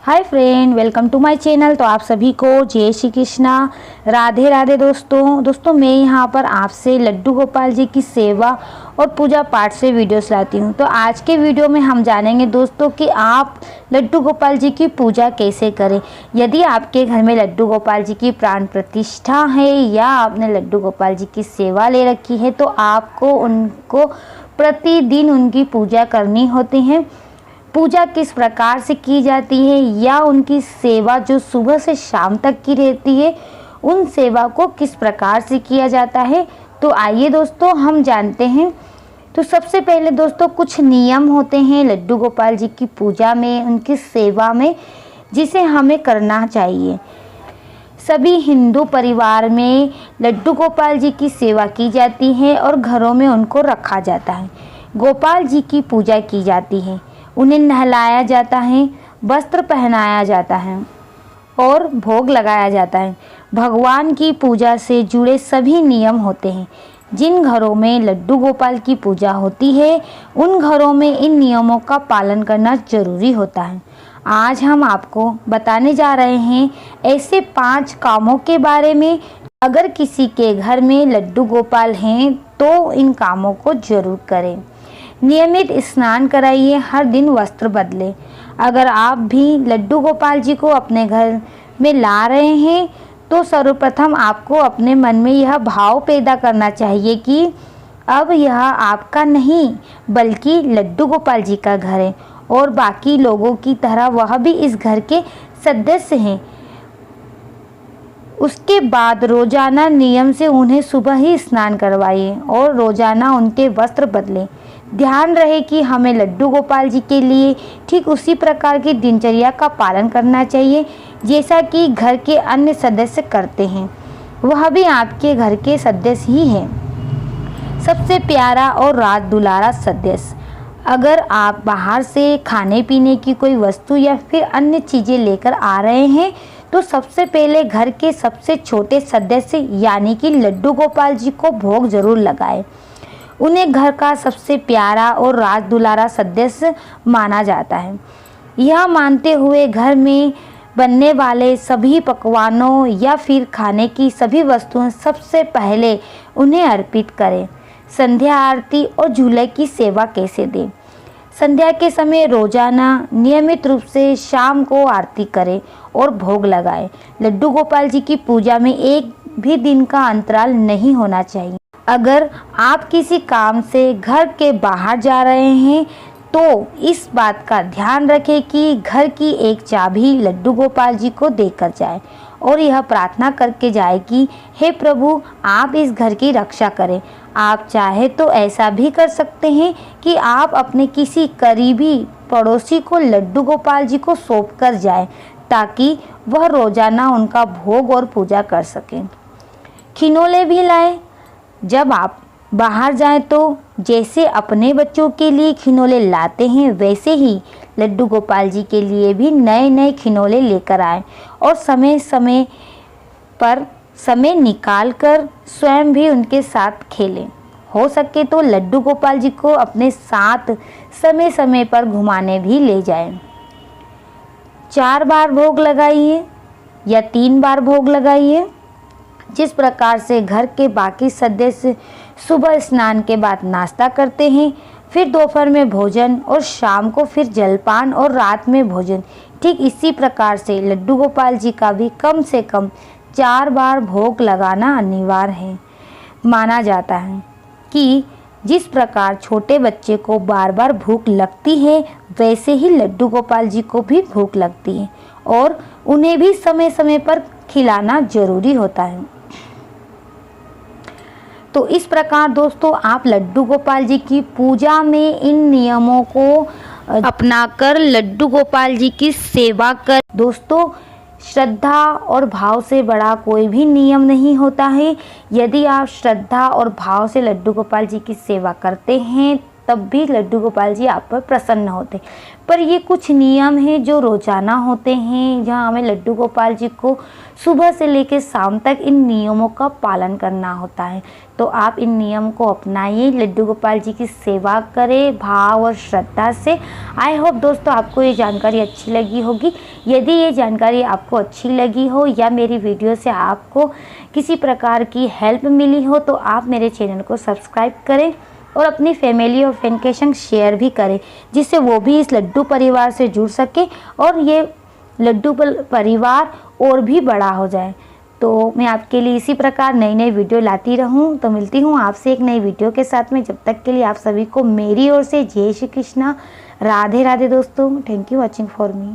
Hi friend, welcome to my channel. तो आप सभी को जय श्री कृष्णा, राधे राधे। दोस्तों मैं यहाँ पर आपसे लड्डू गोपाल जी की सेवा और पूजा पाठ से वीडियोस लाती हूँ। तो आज के वीडियो में हम जानेंगे दोस्तों कि आप लड्डू गोपाल जी की पूजा कैसे करें। यदि आपके घर में लड्डू गोपाल जी की प्राण प्रतिष्ठा है या आपने लड्डू गोपाल जी की सेवा ले रखी है, तो आपको उनको प्रतिदिन उनकी पूजा करनी होती है। पूजा किस प्रकार से की जाती है या उनकी सेवा जो सुबह से शाम तक की रहती है, उन सेवा को किस प्रकार से किया जाता है, तो आइए दोस्तों हम जानते हैं। तो सबसे पहले दोस्तों कुछ नियम होते हैं लड्डू गोपाल जी की पूजा में, उनकी सेवा में, जिसे हमें करना चाहिए। सभी हिंदू परिवार में लड्डू गोपाल जी की सेवा की जाती है और घरों में उनको रखा जाता है। गोपाल जी की पूजा की जाती है, उन्हें नहलाया जाता है, वस्त्र पहनाया जाता है और भोग लगाया जाता है। भगवान की पूजा से जुड़े सभी नियम होते हैं। जिन घरों में लड्डू गोपाल की पूजा होती है, उन घरों में इन नियमों का पालन करना जरूरी होता है। आज हम आपको बताने जा रहे हैं ऐसे 5 कामों के बारे में। अगर किसी के घर में लड्डू गोपाल हैं तो इन कामों को जरूर करें। नियमित स्नान कराइए, हर दिन वस्त्र बदलें। अगर आप भी लड्डू गोपाल जी को अपने घर में ला रहे हैं तो सर्वप्रथम आपको अपने मन में यह भाव पैदा करना चाहिए कि अब यह आपका नहीं बल्कि लड्डू गोपाल जी का घर है और बाकी लोगों की तरह वह भी इस घर के सदस्य हैं। उसके बाद रोजाना नियम से उन्हें सुबह ही स्नान करवाइए और रोजाना उनके वस्त्र बदलें। ध्यान रहे कि हमें लड्डू गोपाल जी के लिए ठीक उसी प्रकार की दिनचर्या का पालन करना चाहिए जैसा कि घर के अन्य सदस्य करते हैं। वह भी आपके घर के सदस्य ही हैं, सबसे प्यारा और राज दुलारा सदस्य। अगर आप बाहर से खाने पीने की कोई वस्तु या फिर अन्य चीज़ें लेकर आ रहे हैं तो सबसे पहले घर के सबसे छोटे सदस्य यानी कि लड्डू गोपाल जी को भोग जरूर लगाएं। उन्हें घर का सबसे प्यारा और राज दुलारा सदस्य माना जाता है। यह मानते हुए घर में बनने वाले सभी पकवानों या फिर खाने की सभी वस्तुएं सबसे पहले उन्हें अर्पित करें। संध्या आरती और झूले की सेवा कैसे दें। संध्या के समय रोजाना नियमित रूप से शाम को आरती करें और भोग लगाएं। लड्डू गोपाल जी की पूजा में एक भी दिन का अंतराल नहीं होना चाहिए। अगर आप किसी काम से घर के बाहर जा रहे हैं तो इस बात का ध्यान रखें कि घर की एक चाबी लड्डू गोपाल जी को देकर जाए और यह प्रार्थना करके जाए कि हे प्रभु, आप इस घर की रक्षा करें। आप चाहे तो ऐसा भी कर सकते हैं कि आप अपने किसी करीबी पड़ोसी को लड्डू गोपाल जी को सौंप कर जाएं ताकि वह रोजाना उनका भोग और पूजा कर सकें। खिनौने भी लाएं। जब आप बाहर जाएं तो जैसे अपने बच्चों के लिए खिलौने लाते हैं वैसे ही लड्डू गोपाल जी के लिए भी नए नए खिलौने लेकर आएं और समय समय पर समय निकाल कर स्वयं भी उनके साथ खेलें। हो सके तो लड्डू गोपाल जी को अपने साथ समय समय पर घुमाने भी ले जाएं। 4 बार भोग लगाइए या 3 बार भोग लगाइए। जिस प्रकार से घर के बाकी सदस्य सुबह स्नान के बाद नाश्ता करते हैं, फिर दोपहर में भोजन और शाम को फिर जलपान और रात में भोजन, ठीक इसी प्रकार से लड्डू गोपाल जी का भी कम से कम 4 बार भोग लगाना अनिवार्य है। माना जाता है कि जिस प्रकार छोटे बच्चे को बार बार भूख लगती है वैसे ही लड्डू गोपाल जी को भी भूख लगती है और उन्हें भी समय समय पर खिलाना जरूरी होता है। तो इस प्रकार दोस्तों आप लड्डू गोपाल जी की पूजा में इन नियमों को अपनाकर लड्डू गोपाल जी की सेवा कर। दोस्तों, श्रद्धा और भाव से बड़ा कोई भी नियम नहीं होता है। यदि आप श्रद्धा और भाव से लड्डू गोपाल जी की सेवा करते हैं तब भी लड्डू गोपाल जी आप पर प्रसन्न होते। पर ये कुछ नियम हैं जो रोज़ाना होते हैं, जहाँ हमें लड्डू गोपाल जी को सुबह से लेकर शाम तक इन नियमों का पालन करना होता है। तो आप इन नियम को अपनाइए, लड्डू गोपाल जी की सेवा करें भाव और श्रद्धा से। आई होप दोस्तों आपको ये जानकारी अच्छी लगी होगी। यदि ये जानकारी आपको अच्छी लगी हो या मेरी वीडियो से आपको किसी प्रकार की हेल्प मिली हो तो आप मेरे चैनल को सब्सक्राइब करें और अपनी फैमिली और फ्रेंड के संग शेयर भी करें, जिससे वो भी इस लड्डू परिवार से जुड़ सके और ये लड्डू परिवार और भी बड़ा हो जाए। तो मैं आपके लिए इसी प्रकार नई नई वीडियो लाती रहूं। तो मिलती हूं आपसे एक नई वीडियो के साथ में। जब तक के लिए आप सभी को मेरी ओर से जय श्री कृष्णा, राधे राधे दोस्तों। Thank you watching for me.